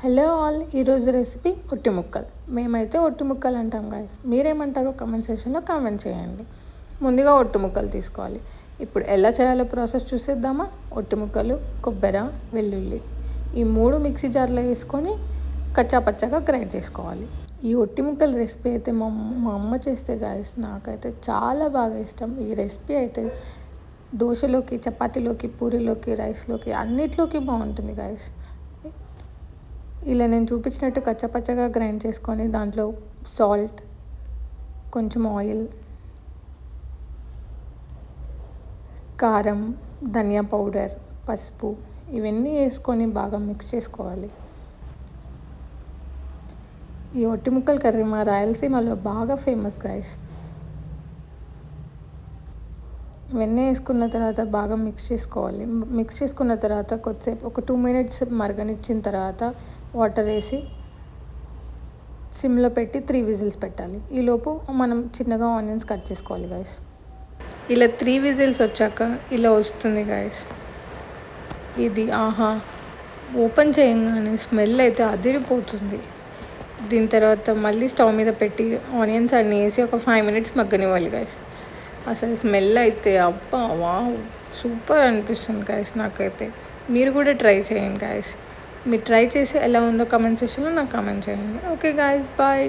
Hello all, ఈరోజు recipe ఒట్టి ముక్కలు. మేమైతే ఒట్టి ముక్కలు అంటాం గాయస్. మీరేమంటారో కామెంట్ సెక్షన్లో కామెంట్ చేయండి. ముందుగా ఒట్టి ముక్కలు తీసుకోవాలి. ఇప్పుడు ఎలా చేయాలో ప్రాసెస్ చూసేద్దామా. ఒట్టి ముక్కలు, కొబ్బరి, వెల్లుల్లి ఈ 3 మిక్సీ జార్లో వేసుకొని కచ్చాపచ్చాగా గ్రైండ్ చేసుకోవాలి. ఈ ఒట్టి ముక్కల రెసిపీ అయితే మా అమ్మ చేస్తే గాయస్ నాకైతే చాలా బాగా ఇష్టం. ఈ రెసిపీ అయితే దోశలోకి, చపాతీలోకి, పూరీలోకి, రైస్లోకి అన్నిట్లోకి బాగుంటుంది గాయస్. ఇలా నేను చూపించినట్టు కచ్చపచ్చగా గ్రైండ్ చేసుకొని దాంట్లో సాల్ట్, కొంచెం ఆయిల్, కారం, ధనియా పౌడర్, పసుపు ఇవన్నీ వేసుకొని బాగా మిక్స్ చేసుకోవాలి. ఈ ఒట్టి ముక్కల కర్రీ మా రాయలసీమలో బాగా ఫేమస్ గాయస్. ఇవన్నీ వేసుకున్న తర్వాత బాగా మిక్స్ చేసుకోవాలి. మిక్స్ చేసుకున్న తర్వాత కొద్దిసేపు ఒక 2 మినిట్స్ మరగనిచ్చిన తర్వాత వాటర్ వేసి సిమ్లో పెట్టి 3 విజిల్స్ పెట్టాలి. ఈలోపు మనం చిన్నగా ఆనియన్స్ కట్ చేసుకోవాలి గాయస్. ఇలా 3 విజిల్స్ వచ్చాక ఇలా వస్తుంది గాయస్. ఇది ఆహా, ఓపెన్ చేయగానే స్మెల్ అయితే అదిరిపోతుంది. దీని తర్వాత మళ్ళీ స్టవ్ మీద పెట్టి ఆనియన్స్ అన్నీ వేసి ఒక 5 మినిట్స్ మగ్గనివ్వాలి గాయస్. అసలు స్మెల్ అయితే అబ్బా వావ్, సూపర్ అనిపిస్తుంది గాయస్ నాకైతే. మీరు కూడా ట్రై చేయండి గాయస్. మీరు ట్రై చేసి ఎలా ఉందో కామెంట్ సెక్షన్లో నాకు కామెంట్ చేయండి. Okay guys, bye.